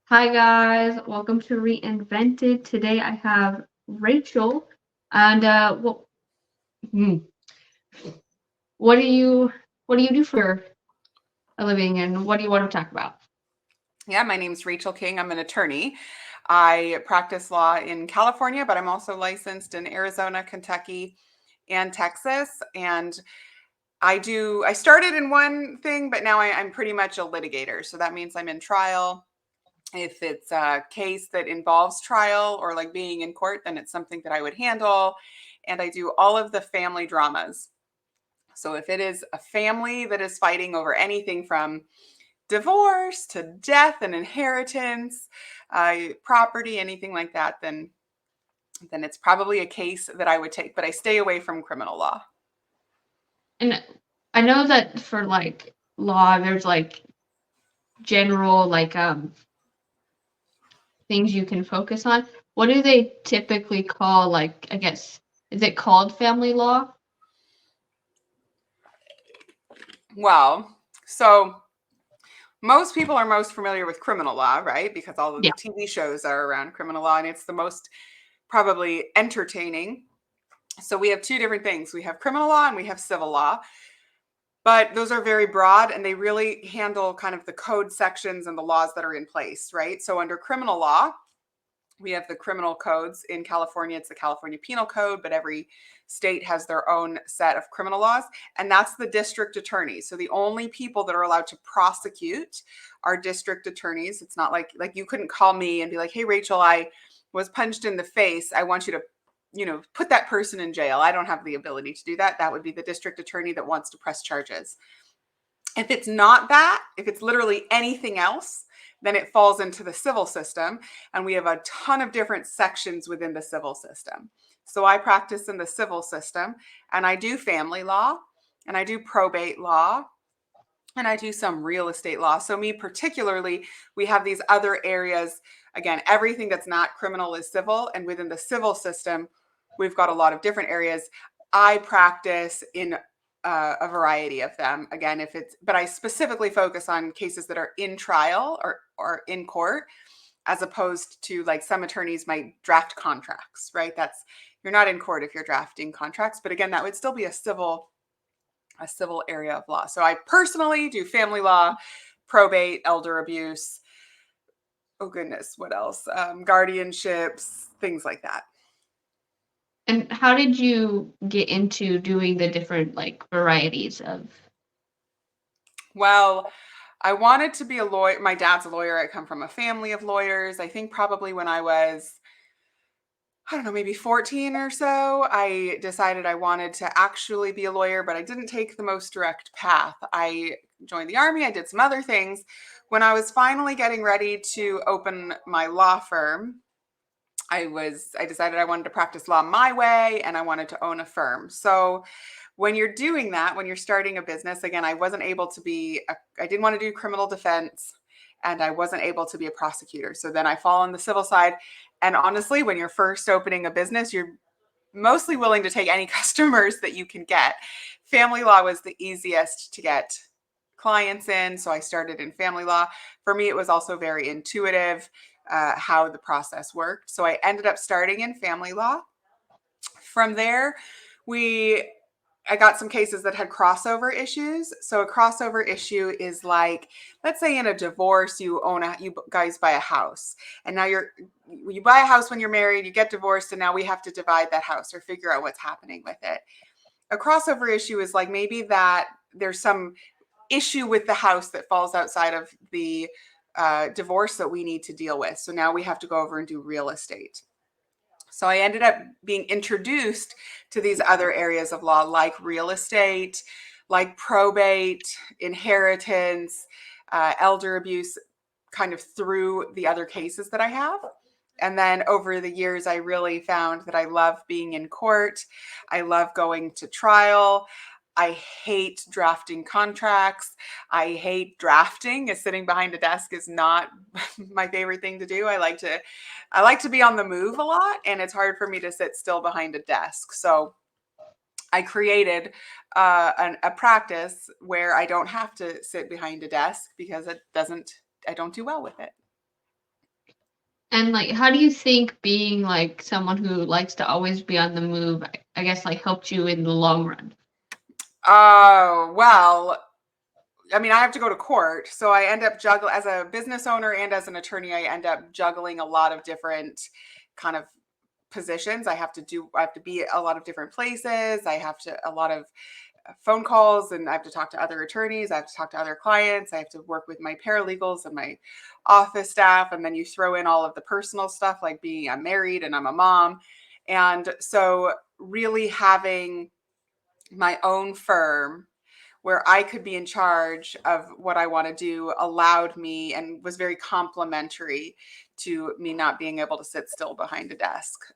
Hi guys, welcome to Reinvented. Today I have Rachel, and hmm, what do you what do you do for a living, and what do you want to talk about? Yeah, my name's Rachel King. I'm an attorney. I practice law in California, but I'm also licensed in Arizona, Kentucky, and Texas. And I started in one thing, but now I'm pretty much a litigator. So that means I'm in trial. If it's a case that involves trial or like being in court, then it's something that I would handle. And I do all of the family dramas. So if it is a family that is fighting over anything from divorce to death and inheritance, property, anything like that, then it's probably a case that I would take. But I stay away from criminal law. And I know that for like law, there's like general things you can focus on. What do they typically call I guess is it called family law? Well, so most people are most familiar with criminal law, right? Because all of the Yeah. TV shows are around criminal law, and it's the most probably entertaining. So we have two different things. We have criminal law and we have civil law. But those are very broad and they really handle kind of the code sections and the laws that are in place, right? So under criminal law, we have the criminal codes. In California, it's the California Penal Code, but every state has their own set of criminal laws, and that's the district attorneys. So the only people that are allowed to prosecute are district attorneys. It's not like you couldn't call me and be like, "Hey Rachel, I was punched in the face. I want you to put that person in jail." I don't have the ability to do that. That would be the district attorney that wants to press charges. If it's not that, if it's literally anything else, then it falls into the civil system. And we have a ton of different sections within the civil system. So I practice in the civil system and I do family law and I do probate law and I do some real estate law. So, me particularly, we have these other areas. Again, everything that's not criminal is civil. And within the civil system, we've got a lot of different areas. I practice in a variety of them. Again, but I specifically focus on cases that are in trial or in court, as opposed to like some attorneys might draft contracts, right? You're not in court if you're drafting contracts. But again, that would still be a civil area of law. So I personally do family law, probate, elder abuse. Oh goodness, what else? Guardianships, things like that. And how did you get into doing the different varieties of? Well, I wanted to be a lawyer. My dad's a lawyer. I come from a family of lawyers. I think probably when I was, I don't know, maybe 14 or so, I decided I wanted to actually be a lawyer, but I didn't take the most direct path. I joined the army, I did some other things. When I was finally getting ready to open my law firm, I decided I wanted to practice law my way and I wanted to own a firm. So when you're doing that, when you're starting a business, again, I didn't want to do criminal defense and I wasn't able to be a prosecutor. So then I fall on the civil side. And honestly, when you're first opening a business, you're mostly willing to take any customers that you can get. Family law was the easiest to get clients in. So I started in family law. For me, it was also very intuitive how the process worked. So I ended up starting in family law. From there, we I got some cases that had crossover issues. So a crossover issue is like, let's say in a divorce, you guys buy a house, and now you buy a house when you're married, you get divorced, and now we have to divide that house or figure out what's happening with it. A crossover issue is like maybe that there's some issue with the house that falls outside of the divorce that we need to deal with. So now we have to go over and do real estate. So I ended up being introduced to these other areas of law, like real estate, like probate, inheritance, elder abuse, kind of through the other cases that I have. And then over the years, I really found that I love being in court. I love going to trial. I hate drafting contracts. I hate drafting. Sitting behind a desk is not my favorite thing to do. I like to be on the move a lot, and it's hard for me to sit still behind a desk. So I created a practice where I don't have to sit behind a desk because I don't do well with it. And like, how do you think being like someone who likes to always be on the move, I guess, like helped you in the long run? Oh, well, I mean, I have to go to court. So I end up juggling as a business owner and as an attorney, I end up juggling a lot of different kind of positions. I have to be a lot of different places. I have to, a lot of phone calls, and I have to talk to other attorneys. I have to talk to other clients. I have to work with my paralegals and my office staff. And then you throw in all of the personal stuff like I'm married and I'm a mom. And so really having my own firm where I could be in charge of what I want to do allowed me and was very complimentary to me not being able to sit still behind a desk.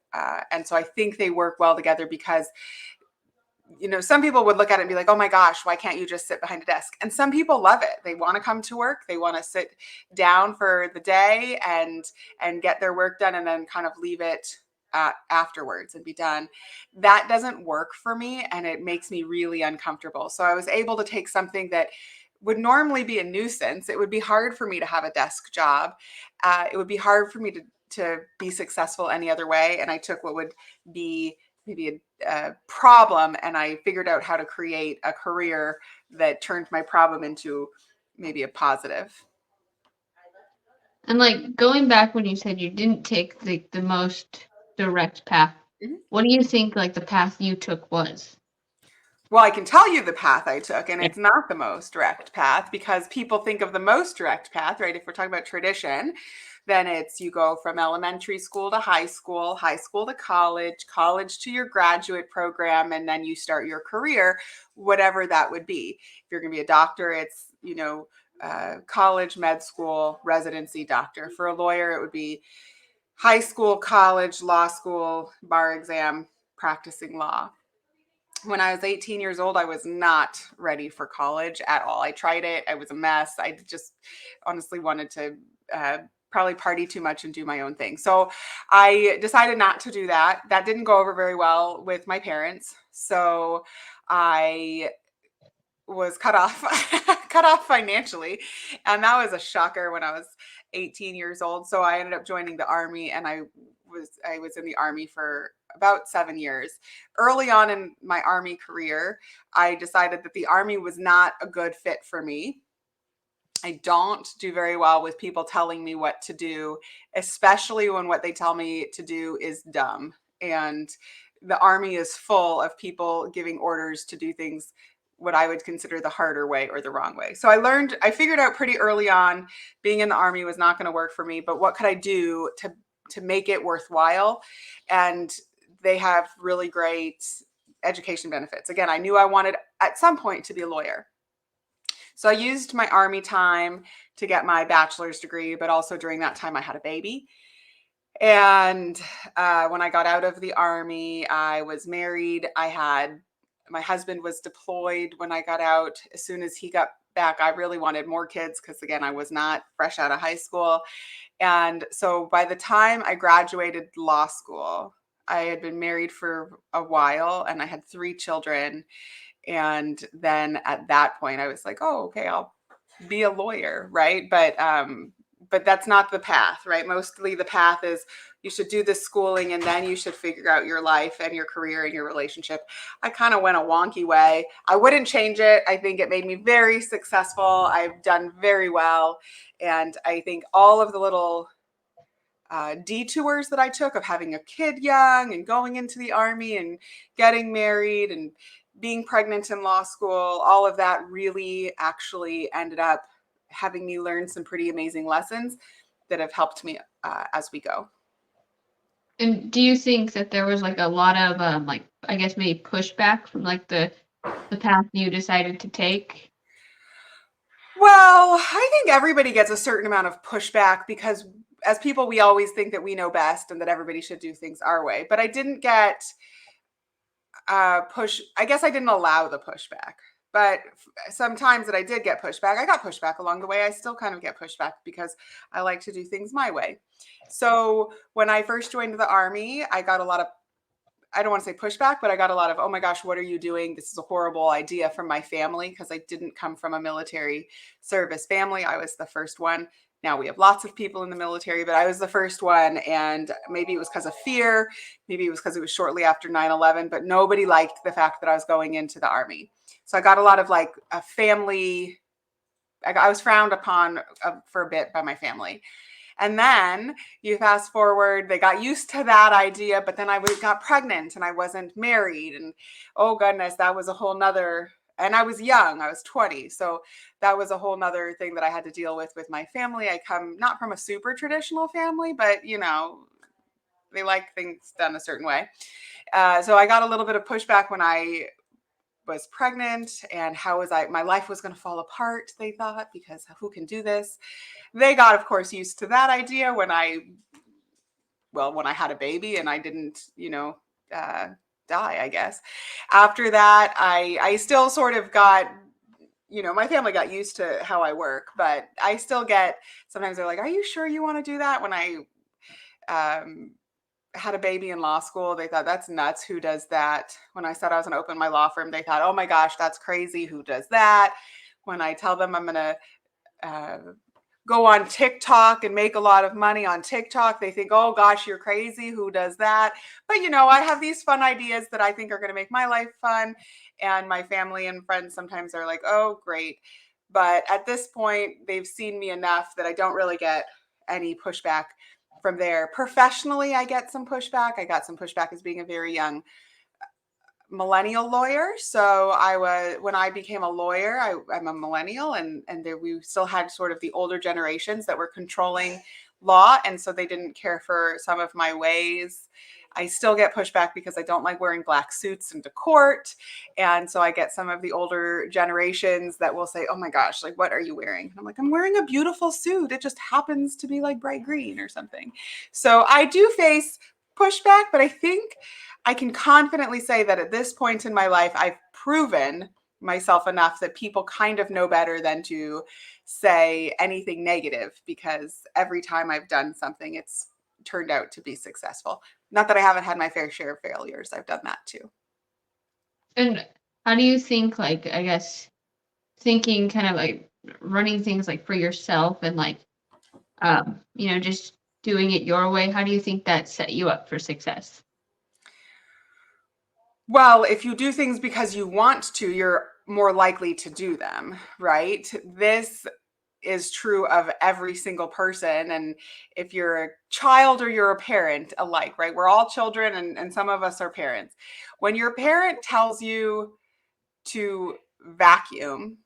And so I think they work well together because, some people would look at it and be like, oh my gosh, why can't you just sit behind a desk? And some people love it. They want to come to work. They want to sit down for the day and get their work done and then kind of leave it afterwards and be done. That doesn't work for me and it makes me really uncomfortable. So I was able to take something that would normally be a nuisance. It would be hard for me to have a desk job. It would be hard for me to be successful any other way. And I took what would be maybe a problem and I figured out how to create a career that turned my problem into maybe a positive. And like going back when you said you didn't take the most direct path, Mhm. what do you think like the path you took was? Well, I can tell you the path I took, and Yeah. it's not the most direct path because people think of the most direct path, right? If we're talking about tradition, then it's you go from elementary school to high school to college, college to your graduate program, and then you start your career, whatever that would be. If you're going to be a doctor, it's, college, med school, residency, doctor. For a lawyer, it would be high school, college, law school, bar exam, practicing law. When I was 18 years old, I was not ready for college at all. I tried it. I was a mess. I just honestly wanted to probably party too much and do my own thing. So I decided not to do that. That didn't go over very well with my parents. So I was cut off cut off financially, and that was a shocker when I was 18 years old. So I ended up joining the army, and I was in the army for about 7 years. Early on in my army career, I decided that the army was not a good fit for me. I don't do very well with people telling me what to do, especially when what they tell me to do is dumb. And the army is full of people giving orders to do things what I would consider the harder way or the wrong way. So I figured out pretty early on being in the army was not going to work for me, but what could I do to make it worthwhile? And they have really great education benefits. Again, I knew I wanted at some point to be a lawyer. So I used my army time to get my bachelor's degree, but also during that time I had a baby. And when I got out of the army, I was married. My husband was deployed when I got out. As soon as he got back, I really wanted more kids because, again, I was not fresh out of high school. And so by the time I graduated law school, I had been married for a while and I had 3 children. And then at that point, I was like, oh, okay, I'll be a lawyer, right? But that's not the path, right? Mostly the path is you should do this schooling and then you should figure out your life and your career and your relationship. I kind of went a wonky way. I wouldn't change it. I think it made me very successful. I've done very well. And I think all of the little detours that I took of having a kid young and going into the army and getting married and being pregnant in law school, all of that really actually ended up having me learn some pretty amazing lessons that have helped me as we go. And do you think that there was like a lot of like I guess maybe pushback from like the path you decided to take? Well, I think everybody gets a certain amount of pushback because as people, we always think that we know best and that everybody should do things our way. But I didn't get I guess I didn't allow the pushback, but sometimes that I did get pushback, I got pushback along the way. I still kind of get pushback because I like to do things my way. So when I first joined the army, I got a lot of, I don't want to say pushback, but I got a lot of, oh my gosh, what are you doing? This is a horrible idea from my family because I didn't come from a military service family. I was the first one. Now we have lots of people in the military, but I was the first one. And maybe it was because of fear. Maybe it was because it was shortly after 9/11, but nobody liked the fact that I was going into the Army. So I got a lot of like a family. I was frowned upon for a bit by my family. And then you fast forward, they got used to that idea, but then I got pregnant and I wasn't married. And oh goodness, that was a whole nother, and I was young, I was 20. So that was a whole nother thing that I had to deal with my family. I come not from a super traditional family, but you know, they like things done a certain way. So I got a little bit of pushback when I was pregnant, and how was my life was going to fall apart, they thought, because who can do this? They got, of course, used to that idea when I had a baby and I didn't, die, I guess. After that, I still sort of got, my family got used to how I work, but I still get, sometimes they're like, are you sure you want to do that? When I had a baby in law school, they thought that's nuts. Who does that? When I said I was going to open my law firm, they thought, oh my gosh, that's crazy. Who does that? When I tell them I'm going to go on TikTok and make a lot of money on TikTok, they think, oh gosh, you're crazy. Who does that? But I have these fun ideas that I think are going to make my life fun. And my family and friends sometimes are like, oh, great. But at this point, they've seen me enough that I don't really get any pushback from there. Professionally, I get some pushback. I got some pushback as being a very young millennial lawyer. So when I became a lawyer, I'm a millennial, and we still had sort of the older generations that were controlling law. And so they didn't care for some of my ways. I still get pushback because I don't like wearing black suits into court. And so I get some of the older generations that will say, oh my gosh, like, what are you wearing? And I'm like, I'm wearing a beautiful suit. It just happens to be like bright green or something. So I do face pushback, but I think I can confidently say that at this point in my life, I've proven myself enough that people kind of know better than to say anything negative, because every time I've done something, it's turned out to be successful. Not that I haven't had my fair share of failures. I've done that too. And how do you think, like, I guess, thinking kind of like running things like for yourself and like, just doing it your way, how do you think that set you up for success? Well, if you do things because you want to, you're more likely to do them, right? This is true of every single person. And if you're a child or you're a parent alike, right? We're all children, and some of us are parents. When your parent tells you to vacuum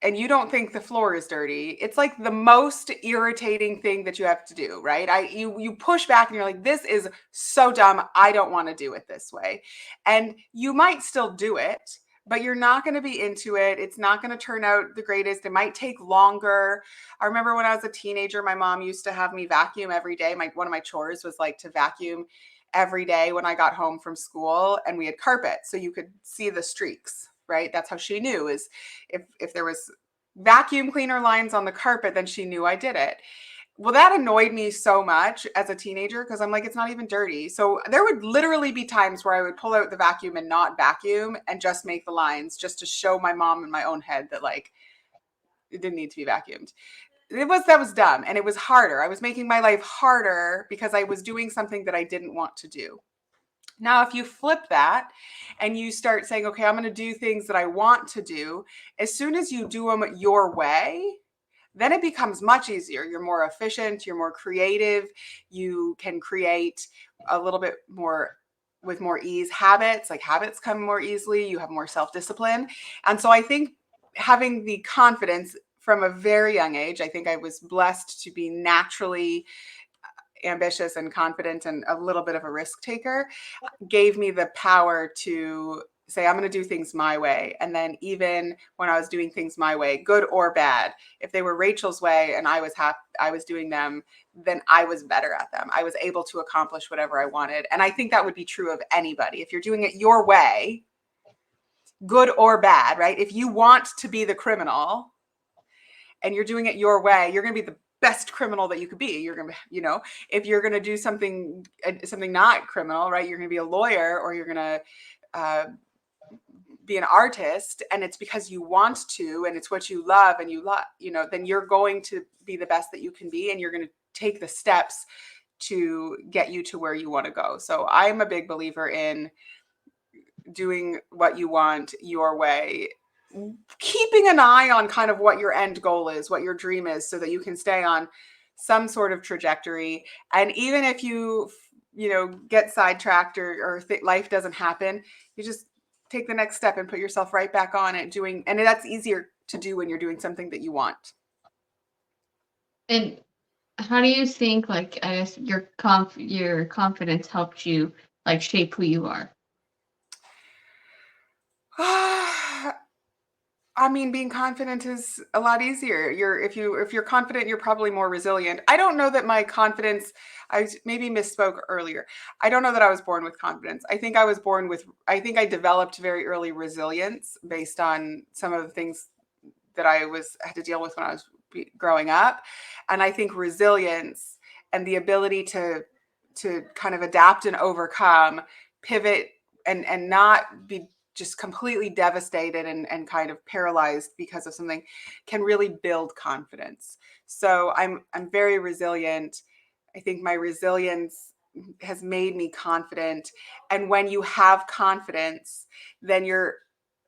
and you don't think the floor is dirty, it's like the most irritating thing that you have to do, right? You push back and you're like, this is so dumb. I don't want to do it this way. And you might still do it, but you're not going to be into it. It's not going to turn out the greatest. It might take longer. I remember when I was a teenager, my mom used to have me vacuum every day. One of my chores was like to vacuum every day when I got home from school, and we had carpet, so you could see the streaks, right? That's how she knew, is if there was vacuum cleaner lines on the carpet, then she knew I did it. Well, that annoyed me so much as a teenager, because I'm like, it's not even dirty. So there would literally be times where I would pull out the vacuum and not vacuum and just make the lines, just to show my mom in my own head that like it didn't need to be vacuumed. That was dumb, and it was harder. I was making my life harder because I was doing something that I didn't want to do. Now, if you flip that and you start saying, okay, I'm going to do things that I want to do, as soon as you do them your way, then it becomes much easier. You're more efficient, you're more creative, you can create a little bit more with more ease. Habits come more easily, you have more self-discipline. And so I think having the confidence from a very young age, I think I was blessed to be naturally ambitious and confident and a little bit of a risk taker, gave me the power to say, I'm going to do things my way. And then even when I was doing things my way, good or bad, if they were Rachel's way and I was doing them, then I was better at them. I was able to accomplish whatever I wanted. And I think that would be true of anybody. If you're doing it your way, good or bad, right? If you want to be the criminal and you're doing it your way, you're going to be the best criminal that you could be. You're going to, if you're going to do something not criminal, right? You're going to be a lawyer, or you're going to be an artist and it's because you want to and it's what you love and you love, then you're going to be the best that you can be and you're going to take the steps to get you to where you want to go. So I'm a big believer in doing what you want your way, keeping an eye on kind of what your end goal is, what your dream is, so that you can stay on some sort of trajectory. And even if you get sidetracked or life doesn't happen, you just take the next step and put yourself right back on it and that's easier to do when you're doing something that you want. And how do you think, like, I guess your confidence helped you like shape who you are? I mean, being confident is a lot easier. If you're confident, you're probably more resilient. I don't know that my confidence, maybe misspoke earlier. I don't know that I was born with confidence. I think I developed very early resilience based on some of the things that I had to deal with when I was growing up. And I think resilience and the ability to kind of adapt and overcome, pivot, and not be just completely devastated and kind of paralyzed because of something can really build confidence. So I'm very resilient. I think my resilience has made me confident. And when you have confidence, then you're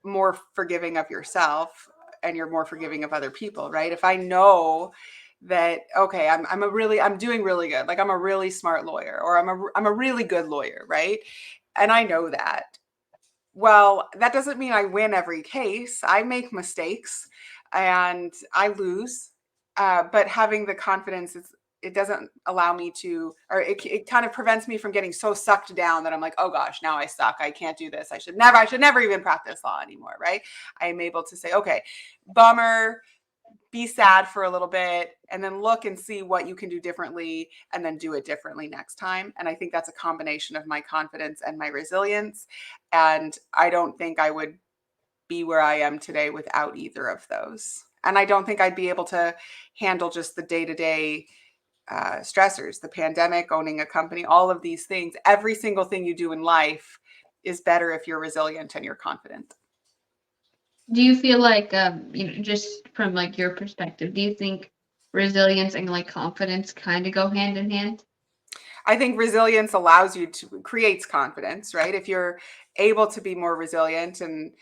more forgiving of yourself and you're more forgiving of other people, right? If I know that, okay, I'm doing really good, like I'm a really smart lawyer, or I'm a really good lawyer, right? And I know that. Well, that doesn't mean I win every case. I make mistakes and I lose. But having the confidence it doesn't allow me to, or it kind of prevents me from getting so sucked down that I'm like, oh gosh, now I suck. I can't do this. I should never even practice law anymore. Right. I am able to say, okay, bummer, be sad for a little bit, and then look and see what you can do differently and then do it differently next time. And I think that's a combination of my confidence and my resilience. And I don't think I would be where I am today without either of those. And I don't think I'd be able to handle just the day-to-day stressors, the pandemic, owning a company, all of these things. Every single thing you do in life is better if you're resilient and you're confident. Do you feel like, just from like your perspective, do you think resilience and like confidence kind of go hand in hand? I think resilience allows you to creates confidence, right? If you're able to be more resilient and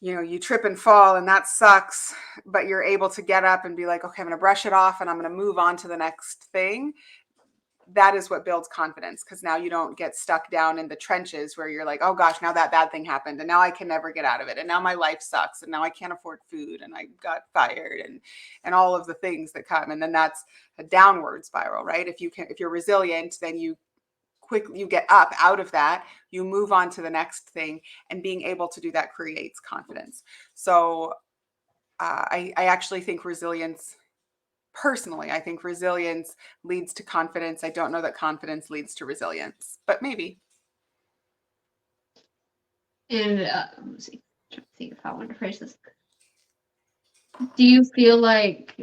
you trip and fall and that sucks, but you're able to get up and be like, okay, I'm going to brush it off and I'm going to move on to the next thing. That is what builds confidence, because now you don't get stuck down in the trenches where you're like, oh gosh, now that bad thing happened and now I can never get out of it. And now my life sucks and now I can't afford food and I got fired and all of the things that come. And then that's a downward spiral, right? If you're resilient, then you get up out of that, you move on to the next thing, and being able to do that creates confidence. So I actually think personally, I think resilience leads to confidence. I don't know that confidence leads to resilience, but maybe. And let's see, trying to think of how I want to phrase this. Do you feel like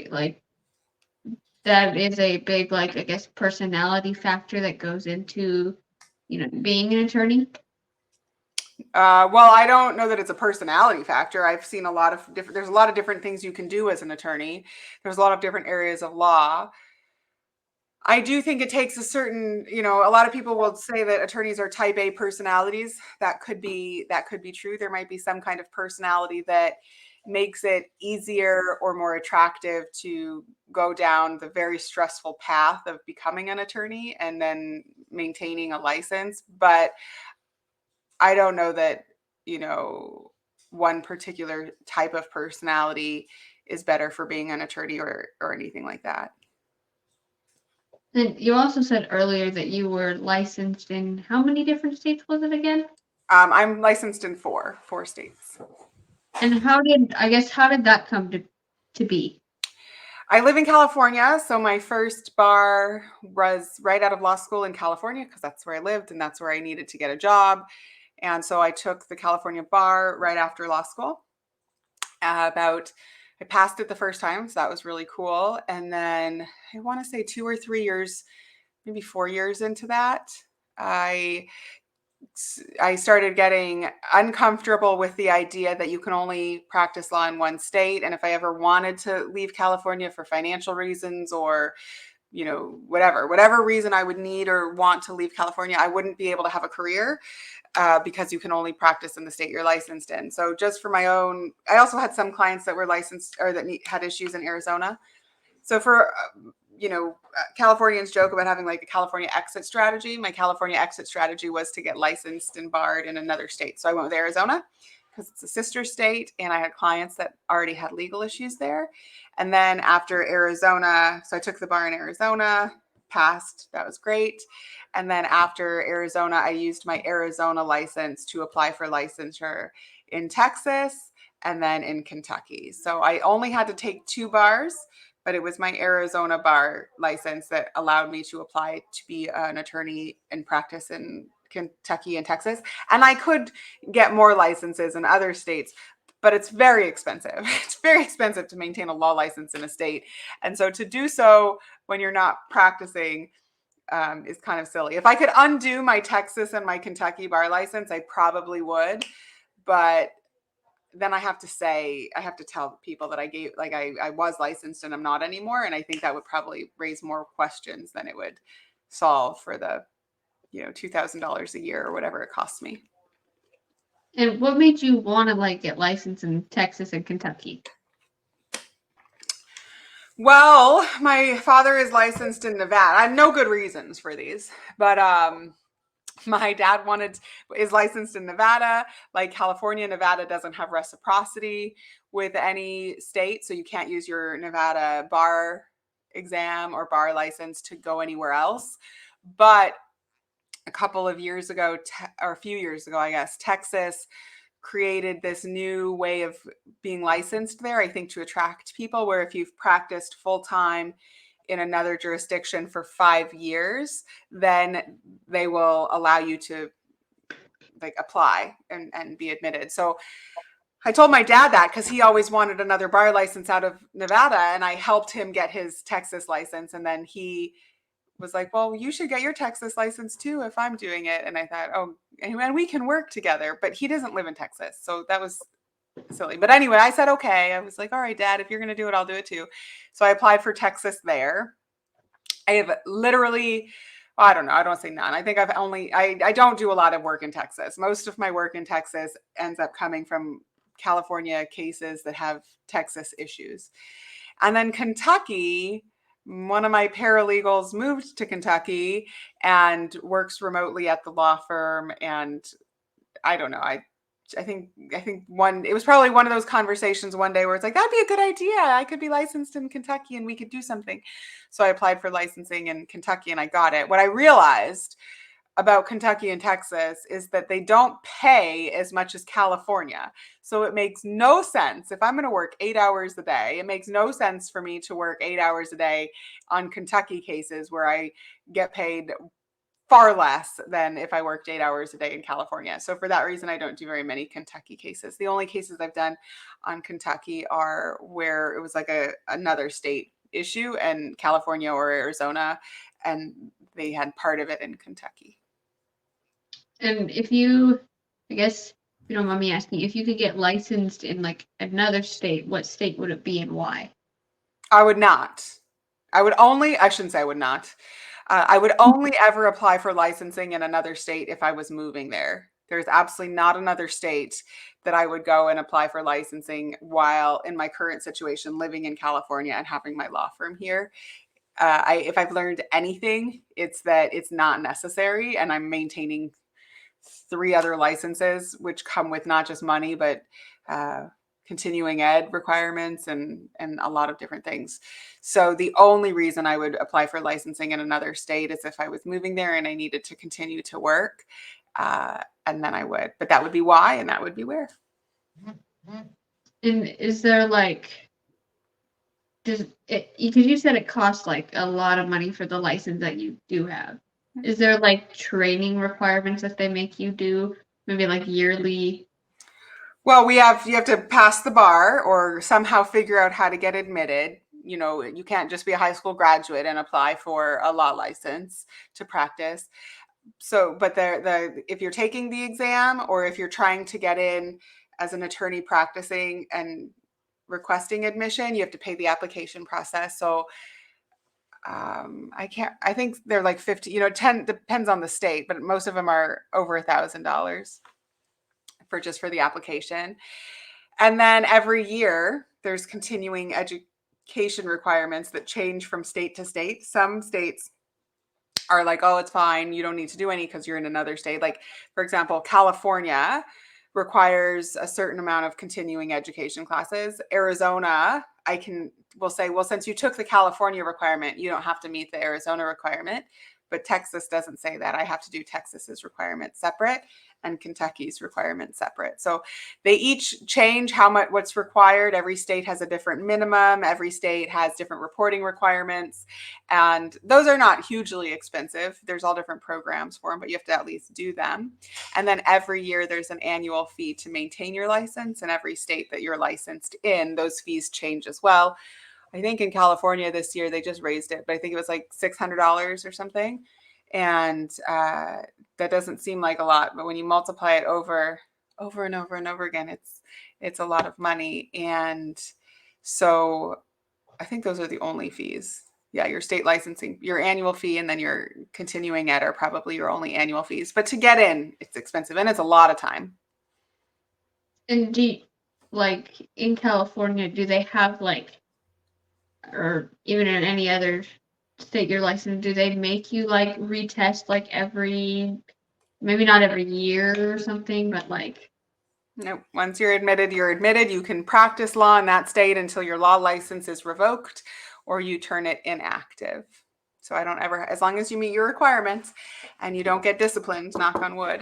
that is a big, like, I guess, personality factor that goes into, being an attorney? Well, I don't know that it's a personality factor. I've seen there's a lot of different things you can do as an attorney. There's a lot of different areas of law. I do think it takes a lot of people will say that attorneys are type A personalities. That could be true. There might be some kind of personality that makes it easier or more attractive to go down the very stressful path of becoming an attorney and then maintaining a license. But I don't know that, one particular type of personality is better for being an attorney or anything like that. And you also said earlier that you were licensed in how many different states was it again? I'm licensed in four states. And how did that come to be? I live in California, so my first bar was right out of law school in California because that's where I lived and that's where I needed to get a job. And so I took the California bar right after law school. I passed it the first time, so that was really cool. And then I want to say 2 or 3 years, maybe 4 years into that, I I started getting uncomfortable with the idea that you can only practice law in one state. And if I ever wanted to leave California for financial reasons or, whatever reason I would need or want to leave California, I wouldn't be able to have a career because you can only practice in the state you're licensed in. So just for my own, I also had some clients that were licensed or that had issues in Arizona. So for Californians joke about having like a California exit strategy. My California exit strategy was to get licensed and barred in another state. So I went with Arizona because it's a sister state, and I had clients that already had legal issues there. And then after Arizona, so I took the bar in Arizona, passed. That was great. And then after Arizona, I used my Arizona license to apply for licensure in Texas and then in Kentucky. So I only had to take 2 bars, but it was my Arizona bar license that allowed me to apply to be an attorney and practice in Kentucky and Texas. And I could get more licenses in other states, but it's very expensive. It's very expensive to maintain a law license in a state. And so to do so when you're not practicing is kind of silly. If I could undo my Texas and my Kentucky bar license, I probably would. But then I have to tell people that I was licensed and I'm not anymore. And I think that would probably raise more questions than it would solve for the, $2,000 a year or whatever it costs me. And what made you want to like get licensed in Texas and Kentucky? Well, my father is licensed in Nevada. I have no good reasons for these, but my dad is licensed in Nevada. Like California, Nevada doesn't have reciprocity with any state, so you can't use your Nevada bar exam or bar license to go anywhere else. But a couple of years ago, or a few years ago, I guess, Texas created this new way of being licensed there, I think to attract people, where if you've practiced full time in another jurisdiction for 5 years, then they will allow you to like apply and be admitted. So I told my dad that because he always wanted another bar license out of Nevada, and I helped him get his Texas license. And then he was like, well, you should get your Texas license too if I'm doing it. And I thought, oh, and we can work together. But he doesn't live in Texas. So that was silly. But anyway, I said, okay. I was like, all right, Dad, if you're going to do it, I'll do it too. So I applied for Texas there. I have literally, I don't know, I don't say none. I think I don't do a lot of work in Texas. Most of my work in Texas ends up coming from California cases that have Texas issues. And then Kentucky, one of my paralegals moved to Kentucky and works remotely at the law firm. And I don't know, I think it was probably one of those conversations one day where it's like, that'd be a good idea. I could be licensed in Kentucky and we could do something. So I applied for licensing in Kentucky and I got it. What I realized about Kentucky and Texas is that they don't pay as much as California. So it makes no sense if I'm going to work 8 hours a day. It makes no sense for me to work 8 hours a day on Kentucky cases where I get paid far less than if I worked 8 hours a day in California. So for that reason, I don't do very many Kentucky cases. The only cases I've done on Kentucky are where it was like another state issue in California or Arizona, and they had part of it in Kentucky. And I guess, if you don't mind me asking, if you could get licensed in like another state, what state would it be and why? I would not. I shouldn't say I would not. I would only ever apply for licensing in another state if I was moving there. There's absolutely not another state that I would go and apply for licensing while in my current situation, living in California and having my law firm here. If I've learned anything, it's that it's not necessary, and I'm maintaining 3 other licenses, which come with not just money, but continuing ed requirements and a lot of different things. So the only reason I would apply for licensing in another state is if I was moving there and I needed to continue to work. And then I would, but that would be why, and that would be where. And is there like, because you said it costs like a lot of money for the license that you do have. Is there like training requirements that they make you do, maybe like yearly? Well, you have to pass the bar or somehow figure out how to get admitted. You can't just be a high school graduate and apply for a law license to practice. but if you're taking the exam or if you're trying to get in as an attorney practicing and requesting admission, you have to pay the application process. So I think they're like 50, 10 depends on the state, but most of them are over $1,000 for the application. And then every year there's continuing education requirements that change from state to state. Some states are like, oh, it's fine, you don't need to do any because you're in another state. Like, for example, California requires a certain amount of continuing education classes. Arizona, will say, well, since you took the California requirement, you don't have to meet the Arizona requirement. But Texas doesn't say that. I have to do Texas's requirement separate and Kentucky's requirement separate. So they each change what's required. Every state has a different minimum. Every state has different reporting requirements. And those are not hugely expensive. There's all different programs for them, but you have to at least do them. And then every year there's an annual fee to maintain your license. And every state that you're licensed in, those fees change as well. I think in California this year, they just raised it, but I think it was like $600 or something. And that doesn't seem like a lot, but when you multiply it over and over and over again, it's a lot of money. And so I think those are the only fees. Yeah, your state licensing, your annual fee, and then your continuing ed are probably your only annual fees. But to get in, it's expensive and it's a lot of time. And like in California, do they have like, or even in any other state you're licensed, do they make you like retest like maybe not every year or something, but like? No, once you're admitted, you're admitted. You can practice law in that state until your law license is revoked or you turn it inactive. So I don't ever, as long as you meet your requirements and you don't get disciplined, knock on wood,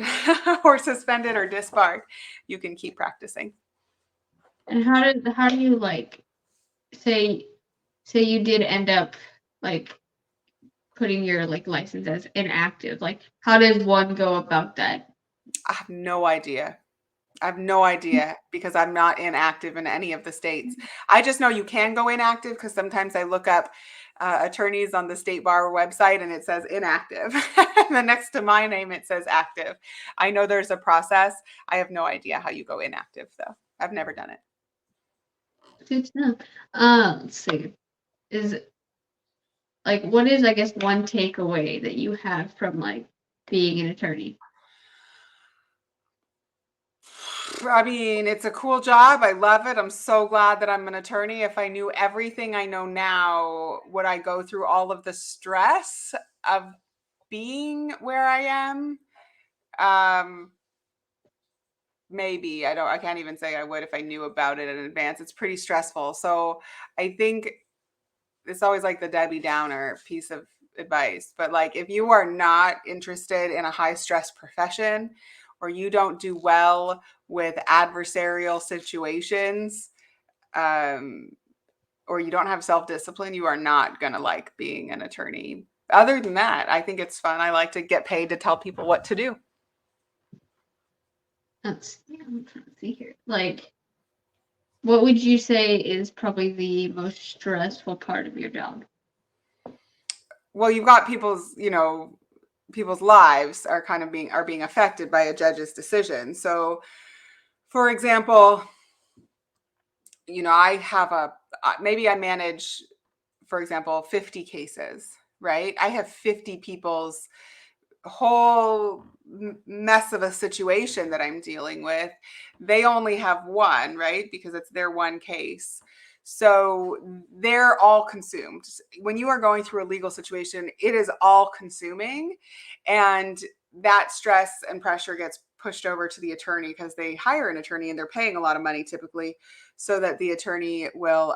or suspended or disbarred, you can keep practicing. And how do you like say you did end up like putting your like license as inactive? Like how does one go about that? I have no idea. I have no idea because I'm not inactive in any of the states. I just know you can go inactive because sometimes I look up attorneys on the state bar website and it says inactive. And then next to my name, it says active. I know there's a process. I have no idea how you go inactive, though. I've never done it. Good to know. Let's see. Is like what is I guess one takeaway that you have from like being an attorney? I mean, it's a cool job. I love it. I'm so glad that I'm an attorney. If I knew everything I know now, would I go through all of the stress of being where I am? Maybe. I can't even say I would if I knew about it in advance. It's pretty stressful. So I think it's always like the Debbie Downer piece of advice. But like if you are not interested in a high stress profession or you don't do well with adversarial situations, or you don't have self-discipline, you are not going to like being an attorney. Other than that, I think it's fun. I like to get paid to tell people what to do. I'm trying to see here. Like, what would you say is probably the most stressful part of your job? Well, you've got people's lives are being affected by a judge's decision. So, for example, I have maybe I manage, for example, 50 cases, right? I have 50 people's whole mess of a situation that I'm dealing with. They only have one, right? Because it's their one case. So they're all consumed. When you are going through a legal situation, it is all consuming. And that stress and pressure gets pushed over to the attorney because they hire an attorney and they're paying a lot of money typically so that the attorney will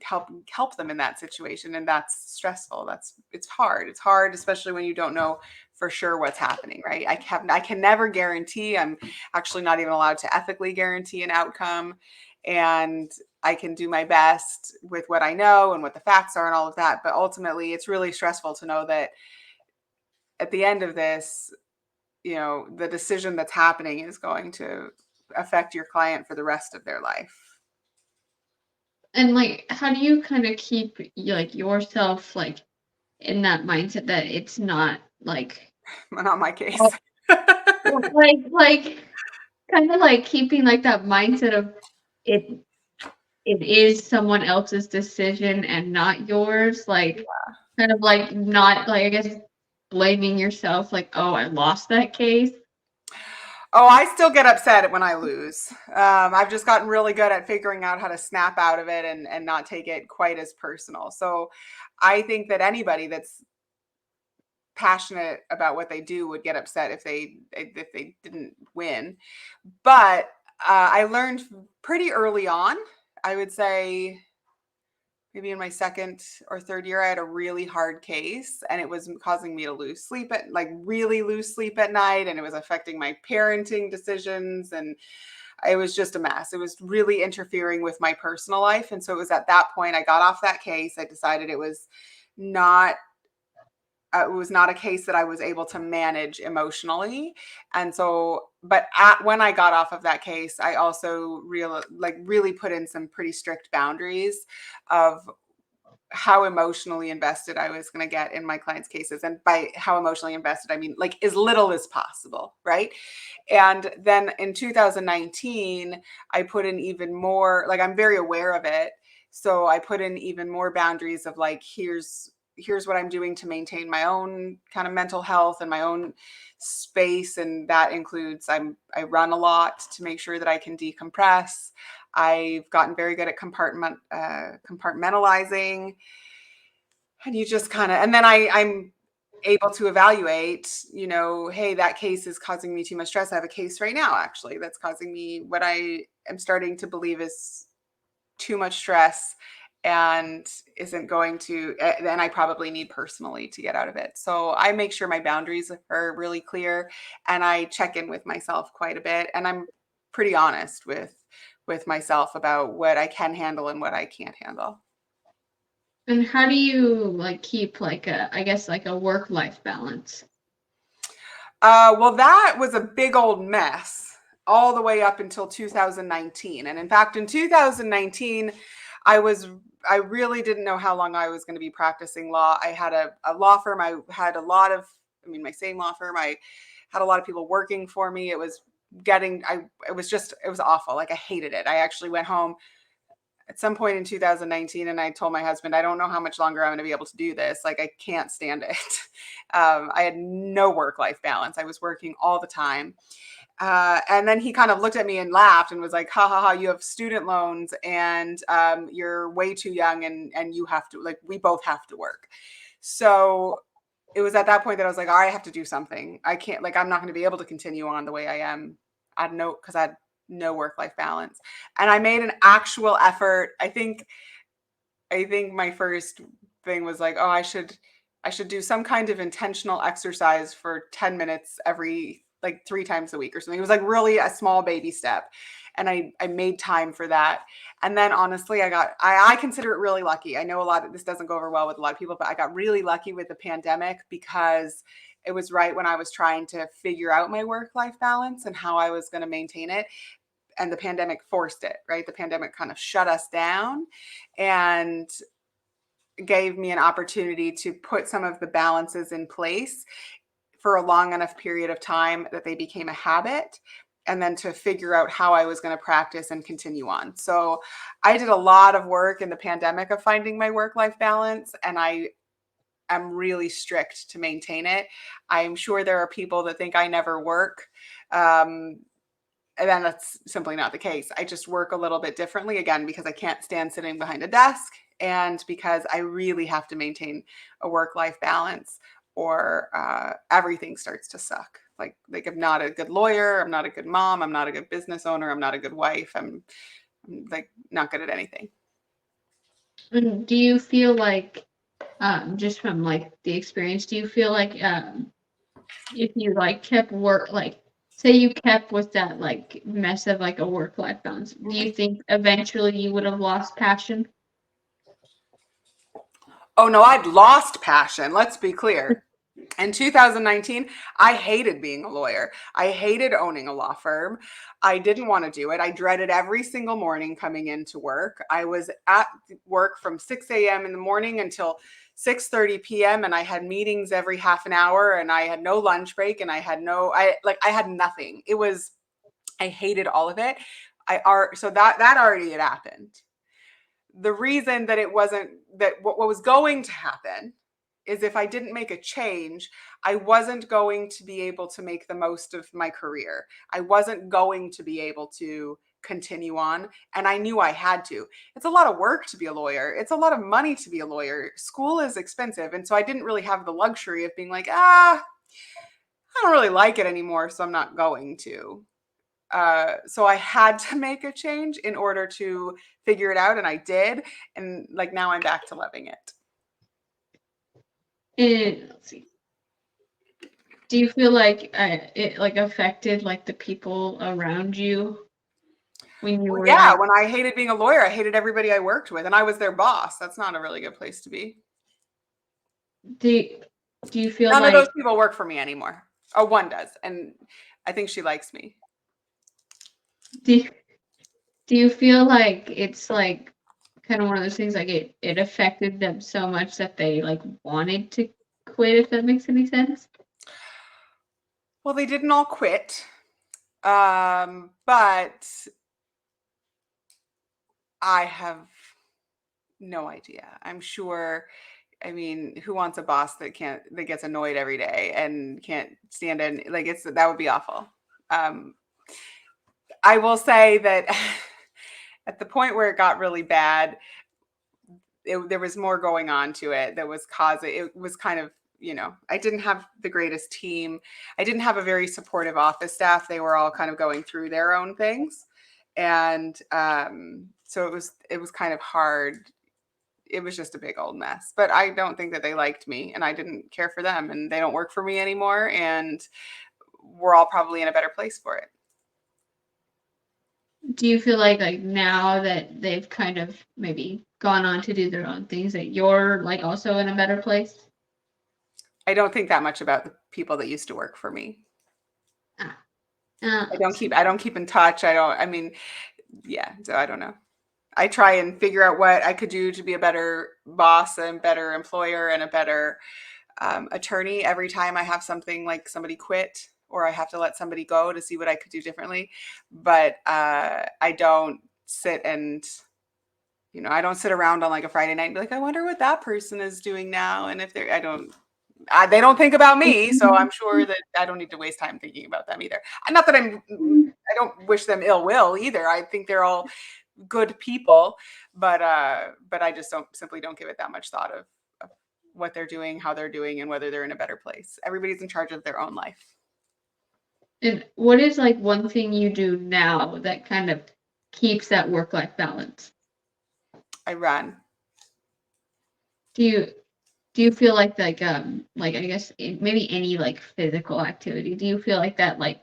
help them in that situation. And that's stressful. It's hard, especially when you don't know for sure what's happening, right? I can never guarantee. I'm actually not even allowed to ethically guarantee an outcome. And I can do my best with what I know and what the facts are and all of that. But ultimately, it's really stressful to know that at the end of this, the decision that's happening is going to affect your client for the rest of their life. And like, how do you kind of keep like yourself like in that mindset that it's not like Not my case. Oh, like kind of like keeping like that mindset of it it is someone else's decision and not yours, like kind of like not like I guess blaming yourself like, oh, I lost that case. Oh, I still get upset when I lose. I've just gotten really good at figuring out how to snap out of it and not take it quite as personal. So I think that anybody that's passionate about what they do would get upset if they didn't win. But I learned pretty early on. I would say maybe in my second or third year, I had a really hard case, and it was causing me to lose sleep at like really lose sleep at night, and it was affecting my parenting decisions, and it was just a mess. It was really interfering with my personal life, and so it was at that point I got off that case. I decided not it was not a case that I was able to manage emotionally. And so, but when I got off of that case, I also really put in some pretty strict boundaries of how emotionally invested I was going to get in my clients' cases. And by how emotionally invested, I mean like as little as possible, right? And then in 2019, I put in even more, like I'm very aware of it. So I put in even more boundaries of like, here's what I'm doing to maintain my own kind of mental health and my own space. And that includes I run a lot to make sure that I can decompress. I've gotten very good at compartmentalizing, and you just kind of, and then I'm able to evaluate, hey, that case is causing me too much stress. I have a case right now, actually, that's causing me what I am starting to believe is too much stress and isn't going to, then I probably need personally to get out of it. So I make sure my boundaries are really clear, and I check in with myself quite a bit. And I'm pretty honest with myself about what I can handle and what I can't handle. And how do you like keep like a I guess like a work-life balance? Well, that was a big old mess all the way up until 2019. And in fact, in 2019, I really didn't know how long I was going to be practicing law. I had a law firm. I had a lot of, I mean, my same law firm. I had a lot of people working for me. It was it was awful. Like I hated it. I actually went home at some point in 2019 and I told my husband, I don't know how much longer I'm going to be able to do this. Like I can't stand it. I had no work-life balance. I was working all the time. And then he kind of looked at me and laughed and was like, ha ha ha, you have student loans, and you're way too young, and you have to, like, we both have to work. So it was at that point that I was like, all right, I have to do something. I can't, like, I'm not going to be able to continue on the way I am. Because I had no work-life balance. And I made an actual effort. I think my first thing was like, oh, I should do some kind of intentional exercise for 10 minutes every like 3 times a week or something. It was like really a small baby step. And I made time for that. And then honestly, I consider it really lucky. I know a lot of this doesn't go over well with a lot of people, but I got really lucky with the pandemic because it was right when I was trying to figure out my work-life balance and how I was going to maintain it. And the pandemic forced it, right? The pandemic kind of shut us down and gave me an opportunity to put some of the balances in place for a long enough period of time that they became a habit, and then to figure out how I was going to practice and continue on. So I did a lot of work in the pandemic of finding my work-life balance, and I am really strict to maintain it. I'm sure there are people that think I never work. And then that's simply not the case. I just work a little bit differently, again, because I can't stand sitting behind a desk and because I really have to maintain a work-life balance, or everything starts to suck. Like I'm not a good lawyer, I'm not a good mom, I'm not a good business owner, I'm not a good wife. I'm like not good at anything. And do you feel like just from like the experience, do you feel like if you like kept work like say you kept with that like mess of like a work life balance, do you think eventually you would have lost passion? Oh no, I'd lost passion. Let's be clear. In 2019, I hated being a lawyer. I hated owning a law firm. I didn't want to do it. I dreaded every single morning coming into work. I was at work from 6 a.m. in the morning until 6:30 p.m. and I had meetings every half an hour and I had no lunch break and I had nothing. I hated all of it. So that already had happened. The reason that it wasn't that what was going to happen is if I didn't make a change, I wasn't going to be able to make the most of my career. I wasn't going to be able to continue on. And I knew I had to. It's a lot of work to be a lawyer. It's a lot of money to be a lawyer. School is expensive. And so I didn't really have the luxury of being like, I don't really like it anymore, so I'm not going to. So I had to make a change in order to figure it out. And I did. And like now I'm back to loving it. And let's see. Do you feel like it like affected like the people around you when you Well, were yeah, like, when I hated being a lawyer, I hated everybody I worked with, and I was their boss. That's not a really good place to be. do you feel None of those like people work for me anymore. Oh, one does, and I think she likes me. do do you feel like it's like kind of one of those things like it affected them so much that they like wanted to quit, if that makes any sense? Well, they didn't all quit, but I have no idea. I'm sure. I mean, who wants a boss that gets annoyed every day and can't stand it? Like that would be awful. Um, I will say that at the point where it got really bad, there was more going on to it that was causing it was kind of, I didn't have the greatest team. I didn't have a very supportive office staff. They were all kind of going through their own things. And so it was kind of hard. It was just a big old mess. But I don't think that they liked me and I didn't care for them and they don't work for me anymore. And we're all probably in a better place for it. Do you feel like now that they've kind of maybe gone on to do their own things that you're like also in a better place? I don't think that much about the people that used to work for me. Ah, I don't keep in touch. I mean, yeah, so I don't know. I try and figure out what I could do to be a better boss and better employer and a better attorney every time I have something like somebody quit or I have to let somebody go to see what I could do differently. But I don't sit and, I don't sit around on like a Friday night and be like, I wonder what that person is doing now. And if they don't think about me. So I'm sure that I don't need to waste time thinking about them either. Not that I don't wish them ill will either. I think they're all good people, but I just simply don't give it that much thought of what they're doing, how they're doing, and whether they're in a better place. Everybody's in charge of their own life. And what is like one thing you do now that kind of keeps that work-life balance? I run. Do you feel like I guess maybe any like physical activity? Do you feel like that like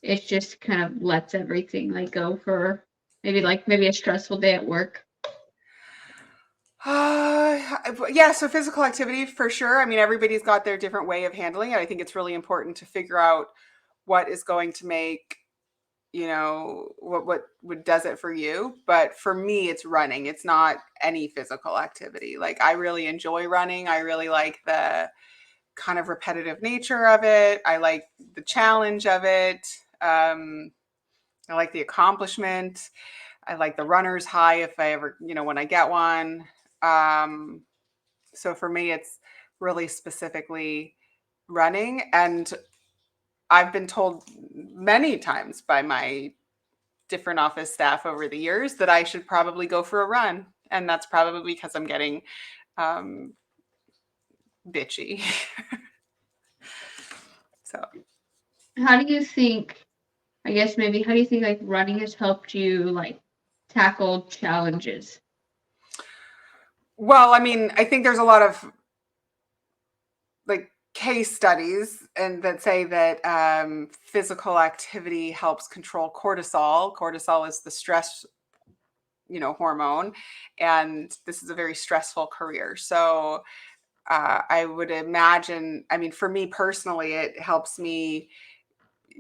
it just kind of lets everything like go for maybe a stressful day at work? Yeah, so physical activity for sure. I mean, everybody's got their different way of handling it. I think it's really important to figure out what is going to make, what does it for you. But for me, it's running. It's not any physical activity. Like I really enjoy running. I really like the kind of repetitive nature of it. I like the challenge of it. I like the accomplishment. I like the runner's high if I ever, when I get one. So for me, it's really specifically running. And I've been told many times by my different office staff over the years that I should probably go for a run. And that's probably because I'm getting um, bitchy. So, How do you think, I guess maybe how do you think like running has helped you like tackle challenges? well, I mean, I think there's a lot of like case studies and that say that physical activity helps control cortisol. Cortisol is the stress, hormone, and this is a very stressful career. So I would imagine, I mean, for me personally, it helps me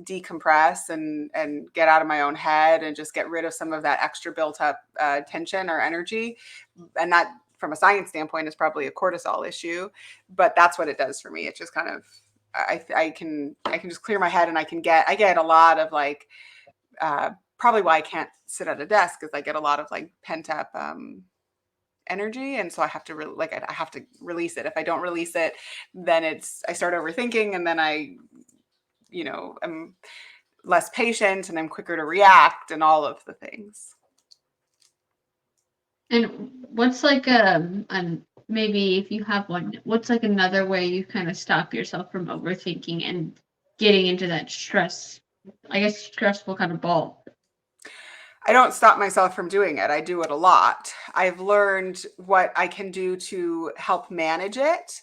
decompress and get out of my own head and just get rid of some of that extra built up tension or energy. And that from a science standpoint is probably a cortisol issue, but that's what it does for me. It just kind of, I can just clear my head, and I get a lot of like, probably why I can't sit at a desk, is I get a lot of like pent up energy, and so I have to I have to release it. If I don't release it, then I start overthinking, and then I'm less patient, and I'm quicker to react, and all of the things. And what's like maybe if you have one, what's like another way you kind of stop yourself from overthinking and getting into that stressful kind of ball? I don't stop myself from doing it. I do it a lot. I've learned what I can do to help manage it.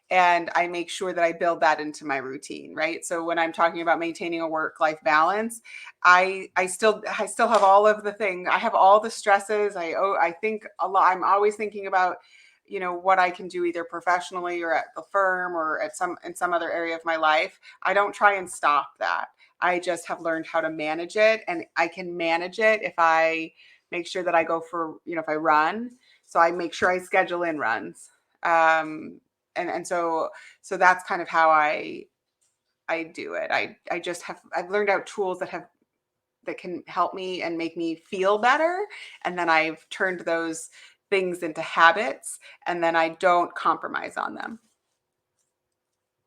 And I make sure that I build that into my routine, right? So when I'm talking about maintaining a work-life balance, I still have all of the things. I have all the stresses. I think a lot. I'm always thinking about, what I can do either professionally or at the firm or in some other area of my life. I don't try and stop that. I just have learned how to manage it, and I can manage it if I make sure that I go for, if I run. So I make sure I schedule in runs. And so that's kind of how I do it. I've learned out tools that can help me and make me feel better. And then I've turned those things into habits, and then I don't compromise on them.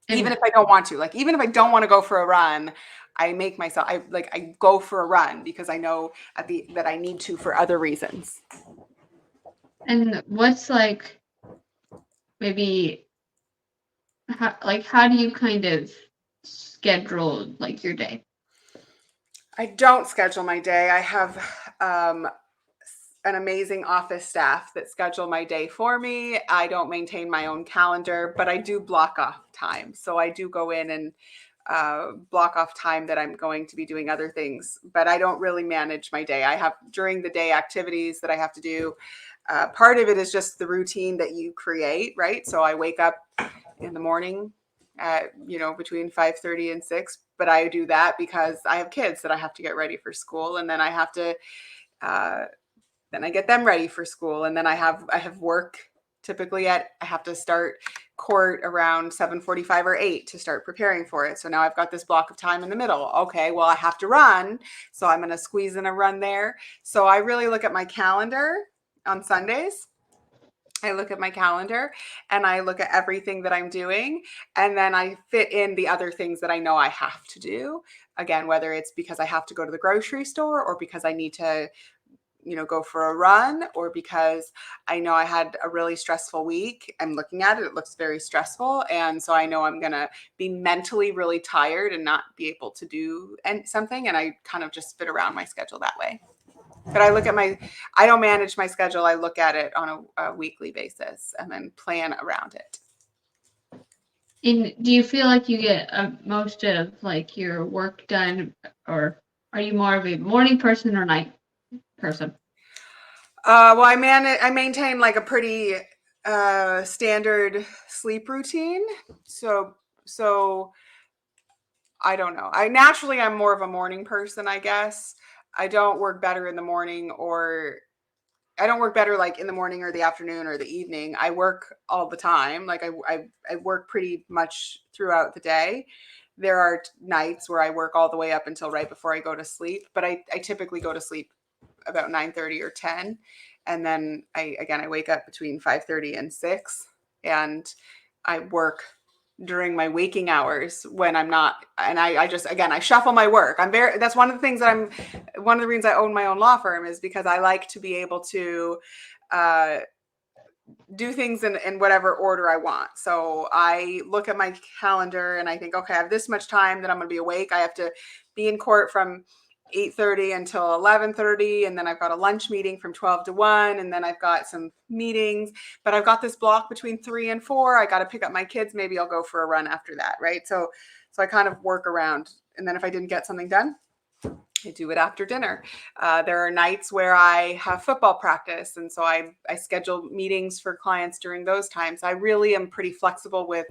Even if I don't want to, even if I don't want to go for a run, I make myself, I go for a run because I know that I need to for other reasons. And what's like, maybe, how do you kind of schedule like your day? I don't schedule my day. I have an amazing office staff that schedule my day for me. I don't maintain my own calendar, but I do block off time. So I do go in and block off time that I'm going to be doing other things, but I don't really manage my day. I have during the day activities that I have to do. Part of it is just the routine that you create, right? So I wake up in the morning at, between 5:30 and 6, but I do that because I have kids that I have to get ready for school, and then I have to, then I get them ready for school, and then I have work. Typically I have to start court around 7:45 or 8 to start preparing for it. So now I've got this block of time in the middle. Okay, well, I have to run, so I'm going to squeeze in a run there. So I really look at my calendar on Sundays. I look at my calendar and I look at everything that I'm doing, and then I fit in the other things that I know I have to do. Again, whether it's because I have to go to the grocery store, or because I need to go for a run, or because I know I had a really stressful week. I'm looking at it, it looks very stressful. And so I know I'm going to be mentally really tired and not be able to do something. And I kind of just fit around my schedule that way. But I don't manage my schedule. I look at it on a weekly basis and then plan around it. And do you feel like you get most of like your work done, or are you more of a morning person or night person? Well, I maintain like a pretty standard sleep routine. So I don't know. I'm more of a morning person, I guess. I don't work better in the morning, or I don't work better like in the morning or the afternoon or the evening. I work all the time. Like I work pretty much throughout the day. There are nights where I work all the way up until right before I go to sleep, but I typically go to sleep about 9:30 or 10. And then I wake up between 5:30 and 6, and I work during my waking hours when I'm not, and I just, again, I shuffle my work. That's one of the things one of the reasons I own my own law firm, is because I like to be able to do things in whatever order I want. So I look at my calendar and I think, okay, I have this much time that I'm going to be awake. I have to be in court from 8:30 until 11:30, and then I've got a lunch meeting from 12 to 1, and then I've got some meetings, but I've got this block between 3 and 4. I got to pick up my kids. Maybe I'll go for a run after that, right? So I kind of work around, and then if I didn't get something done, I do it after dinner. There are nights where I have football practice, and so I schedule meetings for clients during those times. I really am pretty flexible with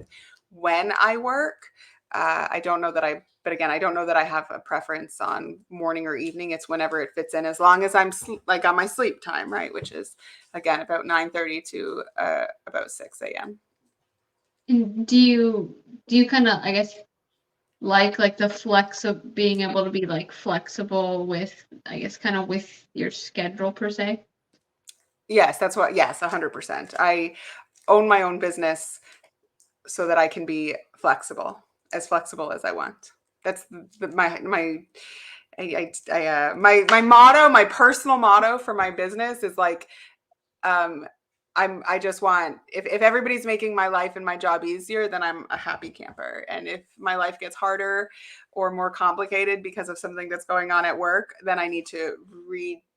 when I work. I don't know that but again, I don't know that I have a preference on morning or evening. It's whenever it fits in, as long as I'm like on my sleep time, right? Which is again about 9:30 to about 6 a.m. And do you kind of, I guess, like the flex of being able to be like flexible with, I guess, kind of with your schedule per se? Yes, that's what, yes, 100%. I own my own business so that I can be flexible as I want. That's my motto, my personal motto for my business is like, um, I just want, if everybody's making my life and my job easier, then I'm a happy camper. And if my life gets harder or more complicated because of something that's going on at work, then I need to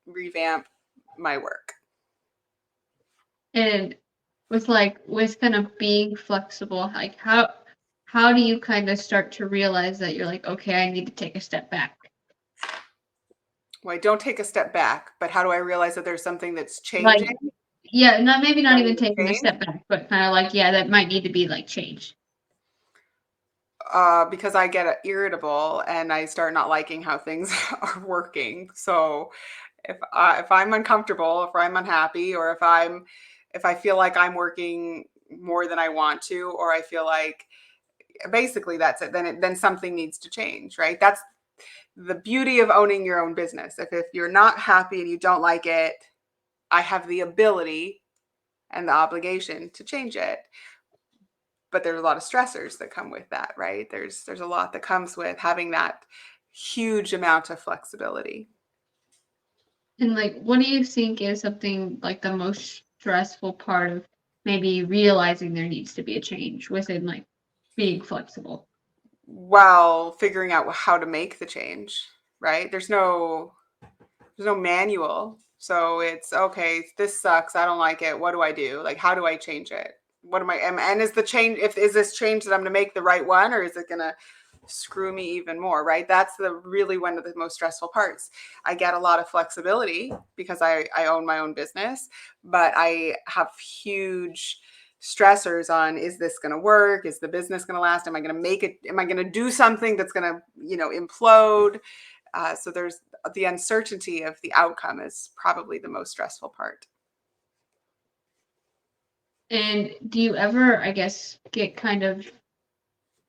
revamp my work. And with kind of being flexible, like how do you kind of start to realize that you're like, okay, I need to take a step back? Well, I don't take a step back, but how do I realize that there's something that's Like, changing? yeah, not maybe That not I even need to taking a change? step back, but kind of like, yeah, that might need to be like changed. Because I get irritable and I start not liking how things are working. So if I'm uncomfortable, if I'm unhappy, or if I feel like I'm working more than I want to, or I feel like basically that's it, then something needs to change, right? That's the beauty of owning your own business. If you're not happy and you don't like it, I have the ability and the obligation to change it. But there's a lot of stressors that come with that, right? There's a lot that comes with having that huge amount of flexibility. And like, what do you think is something like the most stressful part of maybe realizing there needs to be a change within like being flexible? While figuring out how to make the change, right? There's no manual. So it's okay, this sucks. I don't like it. What do I do? Like, how do I change it? What am I, and is the change, if is this change that I'm going to make the right one, or is it going to screw me even more, right? That's the really one of the most stressful parts. I get a lot of flexibility because I own my own business, but I have huge stressors on, is this going to work? Is the business going to last? Am I going to make it? Am I going to do something that's going to, implode? So there's the uncertainty of the outcome is probably the most stressful part. And do you ever, I guess, get kind of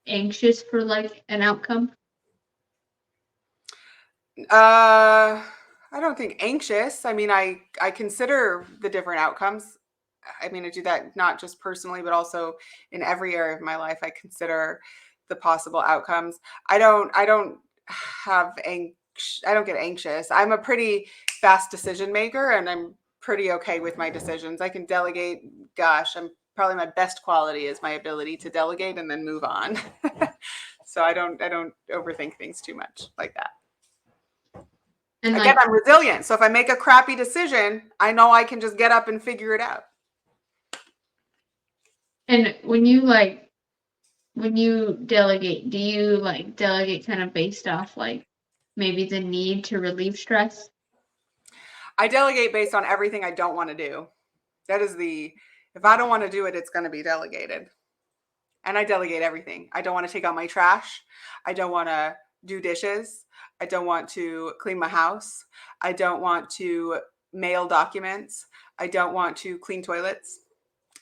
anxious for like an outcome? I don't think anxious. I mean, I consider the different outcomes. I mean, I do that not just personally, but also in every area of my life. I consider the possible outcomes. I don't have I don't get anxious. I'm a pretty fast decision maker, and I'm pretty okay with my decisions. I can delegate. Gosh, I'm probably my best quality is my ability to delegate and then move on. So I don't overthink things too much like that. And Again, like, I'm resilient. So if I make a crappy decision, I know I can just get up and figure it out. and when you delegate, do you like delegate kind of based off like maybe the need to relieve stress? I delegate based on everything I don't want to do. That is if I don't want to do it, it's going to be delegated. And I delegate everything. I don't want to take out my trash. I don't want to do dishes. I don't want to clean my house. I don't want to mail documents. I don't want to clean toilets.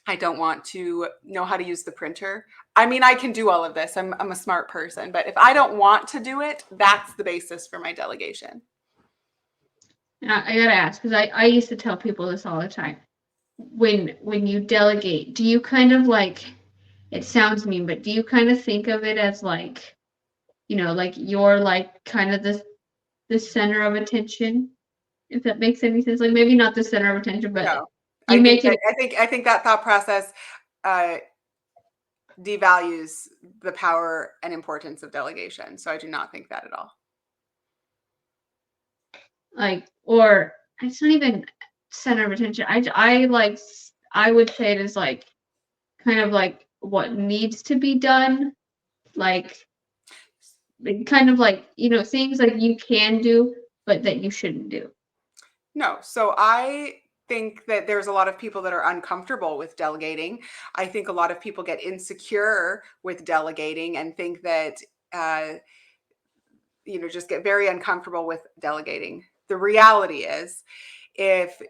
I don't want to know how to use the printer. I mean, I can do all of this. I'm a smart person, but if I don't want to do it, that's the basis for my delegation. And I gotta ask because I used to tell people this all the time. When you delegate, do you kind of like, it sounds mean, but do you kind of think of it as like, like you're like kind of the center of attention, if that makes any sense? Like maybe not the center of attention, but No, I you think make that it. I think that thought process uh, devalues the power and importance of delegation. So I do not think that at all. Like, or it's not even center of attention. I like, I would say it is like kind of like what needs to be done, like kind of like, things like you can do but that you shouldn't do. No, so I think that there's a lot of people that are uncomfortable with delegating. I think a lot of people get insecure with delegating and think that, just get very uncomfortable with delegating. The reality is, if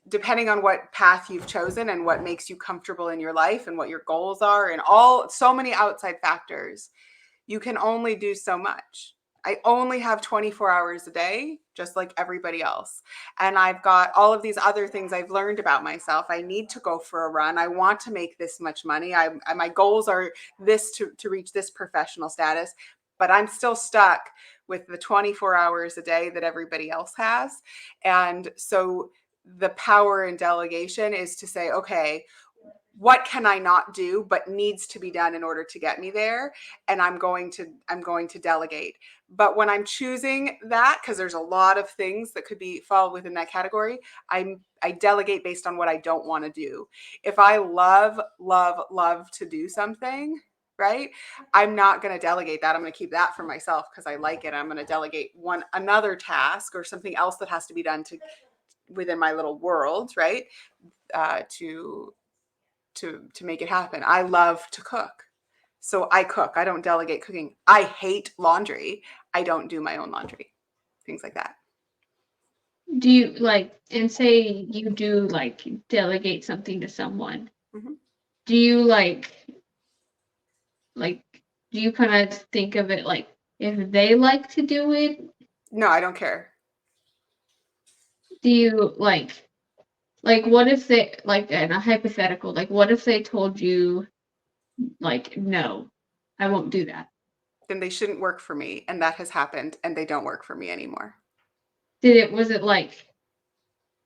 depending on what path you've chosen and what makes you comfortable in your life and what your goals are and so many outside factors, you can only do so much. I only have 24 hours a day, just like everybody else. And I've got all of these other things I've learned about myself. I need to go for a run. I want to make this much money. My goals are this to reach this professional status, but I'm still stuck with the 24 hours a day that everybody else has. And so the power in delegation is to say, okay, what can I not do but needs to be done in order to get me there? And I'm going to delegate. But when I'm choosing that, because there's a lot of things that could fall within that category, I delegate based on what I don't want to do. If I love to do something, right, I'm not going to delegate that. I'm going to keep that for myself because I like it. I'm going to delegate another task or something else that has to be done within my little world, right? To make it happen. I love to cook. So I cook. I don't delegate cooking. I hate laundry. I don't do my own laundry. Things like that. Do you like, and say you do like delegate something to someone? Mm-hmm. Do you do you kind of think of it like if they like to do it? No, I don't care. Do you like what if they like in a hypothetical, like what if they told you like no, I won't do that? Then they shouldn't work for me. And that has happened and they don't work for me anymore. Was it like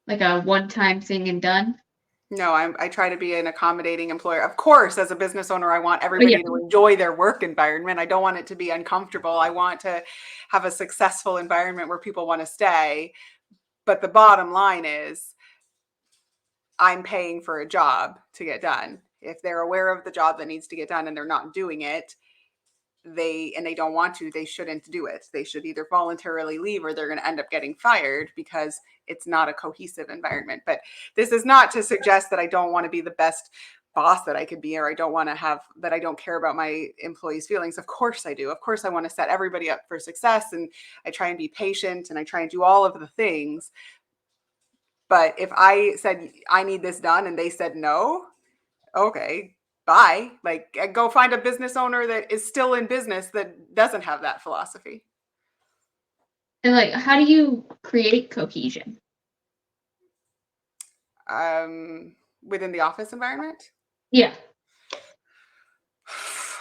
a one-time thing and done? No, I try to be an accommodating employer. Of course, as a business owner, I want Oh yeah. everybody to enjoy their work environment. I don't want it to be uncomfortable. I want to have a successful environment where people want to stay. But the bottom line is I'm paying for a job to get done. If they're aware of the job that needs to get done and they're not doing it, they don't want to, they shouldn't do it. They should either voluntarily leave or they're going to end up getting fired because it's not a cohesive environment. But this is not to suggest that I don't want to be the best boss that I could be, or I don't care about my employees' feelings. Of course I do. Of course I want to set everybody up for success, and I try and be patient and I try and do all of the things. But if I said I need this done and they said no, okay, bye. Like, go find a business owner that is still in business that doesn't have that philosophy. And like how do you create cohesion? Within the office environment, Yeah.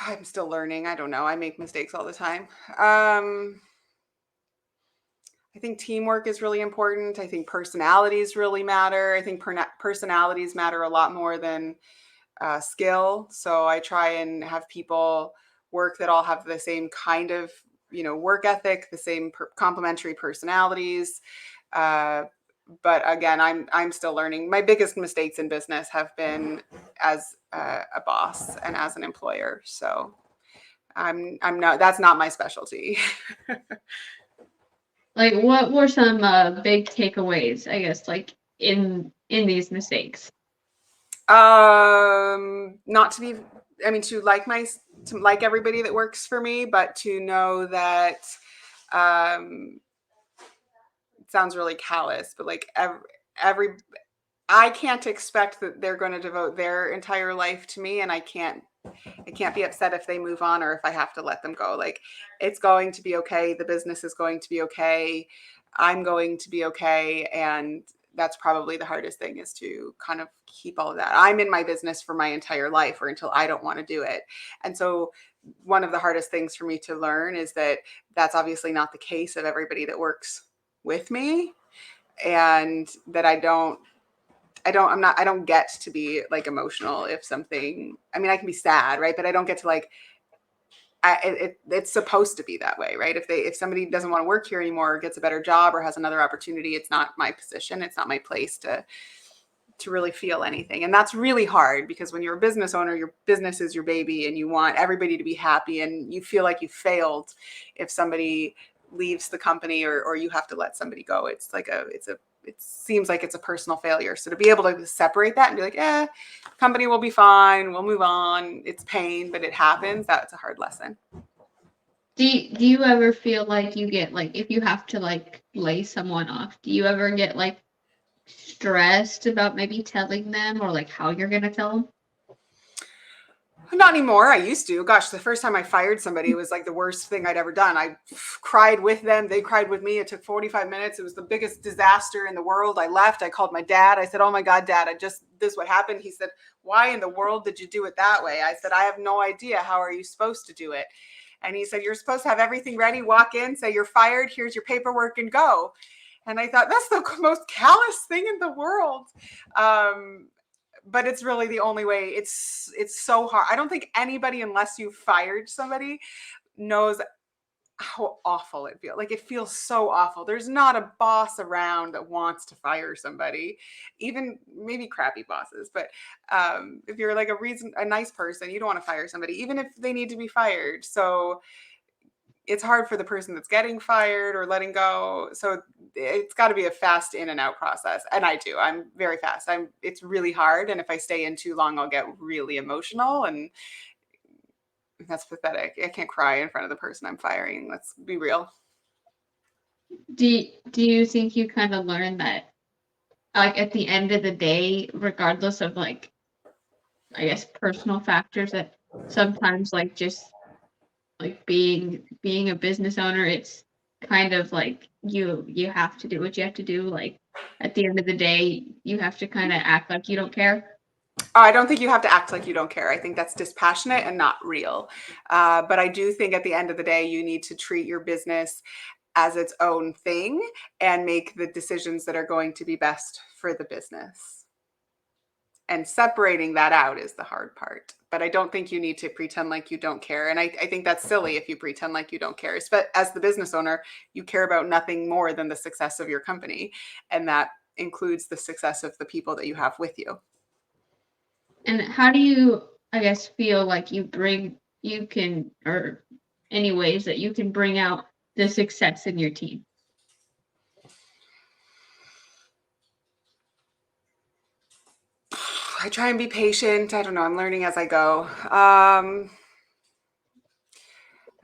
I'm still learning. I don't know. I make mistakes all the time. I think teamwork is really important. I think personalities really matter. I think personalities matter a lot more than skill. So I try and have people work that all have the same kind of, work ethic, the same complementary personalities. But again, I'm still learning. My biggest mistakes in business have been as a boss and as an employer. So I'm not. That's not my specialty. Like what were some big takeaways, I guess, like in these mistakes? Not to be. I mean, to like everybody that works for me, but to know that it sounds really callous, but like every I can't expect that they're going to devote their entire life to me, and I can't be upset if they move on or if I have to let them go. Like, it's going to be okay. The business is going to be okay. I'm going to be okay. And that's probably the hardest thing, is to kind of keep all of that. I'm in my business for my entire life or until I don't want to do it. And so one of the hardest things for me to learn is that that's obviously not the case of everybody that works with me, and that I don't get to be like emotional if something, I mean, I can be sad, right? But I don't get to like, it's supposed to be that way, right? If somebody doesn't want to work here anymore or gets a better job or has another opportunity, it's not my position. It's not my place to really feel anything. And that's really hard, because when you're a business owner, your business is your baby and you want everybody to be happy, and you feel like you failed if somebody leaves the company or you have to let somebody go. It's it seems like it's a personal failure. So to be able to separate that and be like, company will be fine, we'll move on. It's pain, but it happens. That's a hard lesson. Do you ever feel like you get like if you have to like lay someone off, do you ever get like stressed about maybe telling them or like how you're gonna tell them? Not anymore. I used to. Gosh, the first time I fired somebody, it was like the worst thing I'd ever done. I cried with them. They cried with me. It took 45 minutes. It was the biggest disaster in the world. I left. I called my dad. I said, "Oh my God, Dad, this is what happened." He said, "Why in the world did you do it that way?" I said, "I have no idea. How are you supposed to do it?" And he said, "You're supposed to have everything ready, walk in, say you're fired. Here's your paperwork and go." And I thought, that's the most callous thing in the world. But it's really the only way. It's so hard. I don't think anybody, unless you fired somebody, knows how awful it feels. Like, it feels so awful. There's not a boss around that wants to fire somebody, even maybe crappy bosses. But if you're like a nice person, you don't want to fire somebody, even if they need to be fired. So it's hard for the person that's getting fired or letting go. So it's got to be a fast in and out process. And I'm very fast. It's really hard. And if I stay in too long, I'll get really emotional, and that's pathetic. I can't cry in front of the person I'm firing. Let's be real. Do you think you kind of learn that like at the end of the day, regardless of like I guess personal factors, that sometimes like just like being a business owner, it's kind of like you have to do what you have to do. Like at the end of the day, you have to kind of act like you don't care. I don't think you have to act like you don't care. I think that's dispassionate and not real. But I do think at the end of the day, you need to treat your business as its own thing and make the decisions that are going to be best for the business. And separating that out is the hard part. But I don't think you need to pretend like you don't care. And I think that's silly if you pretend like you don't care. But as the business owner, you care about nothing more than the success of your company. And that includes the success of the people that you have with you. And how do you, I guess, feel like you can, or any ways that you can bring out the success in your team? I try and be patient. I don't know. I'm learning as I go. I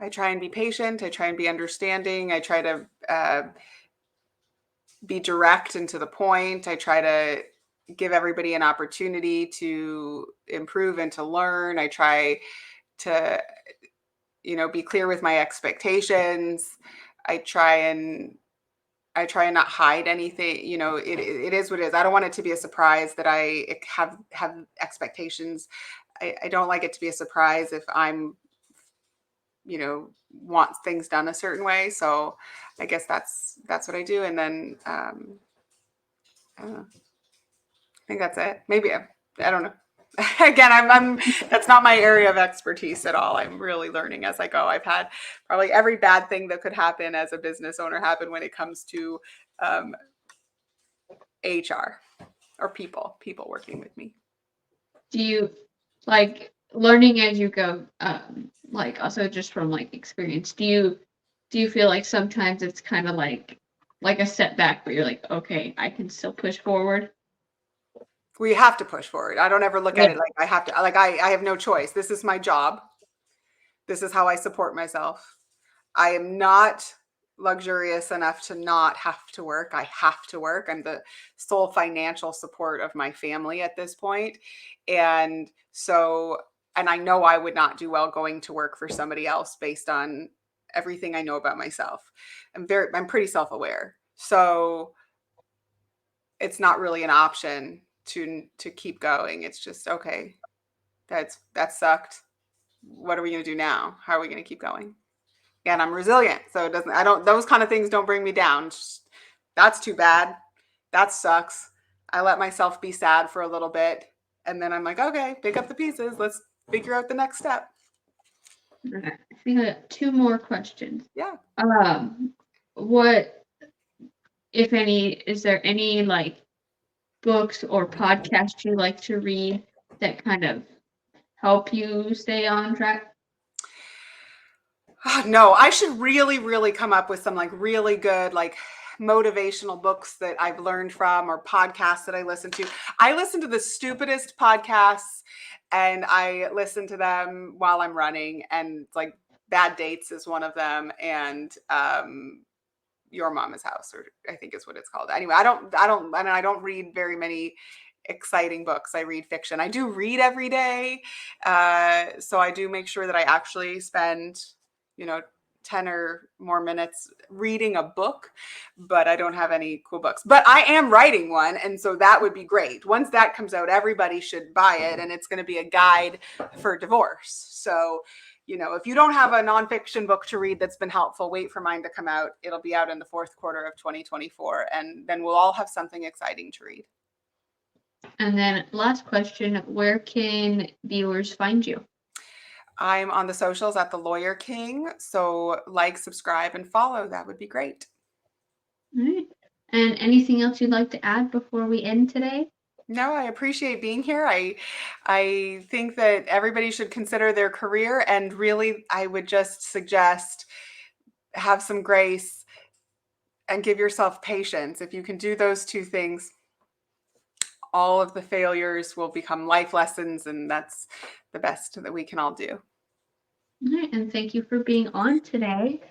try and be patient. I try and be understanding. I try to be direct and to the point. I try to give everybody an opportunity to improve and to learn. I try to, be clear with my expectations. I try and not hide anything. It is what it is. I don't want it to be a surprise that I have expectations. I don't like it to be a surprise if I'm, want things done a certain way. So I guess that's what I do. And then I don't know. I think that's it. Maybe I don't know. Again, I'm that's not my area of expertise at all. I'm really learning as I go. I've had probably every bad thing that could happen as a business owner happen when it comes to HR or people working with me. Do you like learning as you go? Like also just from like experience, do you feel like sometimes it's kind of like a setback, but you're like, okay, I can still push forward? We have to push forward. I don't ever look at Yeah. it like I have to. Like I have no choice. This is my job. This is how I support myself. I am not luxurious enough to not have to work. I have to work. I'm the sole financial support of my family at this point. And so, and I know I would not do well going to work for somebody else based on everything I know about myself. I'm pretty self-aware. So it's not really an option to keep going. It's just, okay, that sucked. What are we going to do now? How are we going to keep going? And I'm resilient. So those kind of things don't bring me down. Just, that's too bad. That sucks. I let myself be sad for a little bit. And then I'm like, okay, pick up the pieces. Let's figure out the next step. Okay. I think I got two more questions. Yeah. What, if any, is there any like books or podcasts you like to read that kind of help you stay on track? No, I should really, really come up with some like really good, like motivational books that I've learned from or podcasts that I listen to. I listen to the stupidest podcasts and I listen to them while I'm running, and like Bad Dates is one of them, and Your Mama's House, or I think is what it's called. Anyway, I don't read very many exciting books. I read fiction. I do read every day. So I do make sure that I actually spend, 10 or more minutes reading a book, but I don't have any cool books. But I am writing one, and so that would be great. Once that comes out, everybody should buy it, and it's going to be a guide for divorce. So, if you don't have a nonfiction book to read that's been helpful, wait for mine to come out. It'll be out in the fourth quarter of 2024, and then we'll all have something exciting to read. And then last question, where can viewers find you? I'm on the socials at The Lawyer King. So like, subscribe, and follow. That would be great. All right. And anything else you'd like to add before we end today? No, I appreciate being here. I think that everybody should consider their career, and really I would just suggest have some grace and give yourself patience. If you can do those two things, all of the failures will become life lessons, and that's the best that we can all do. All right, and thank you for being on today.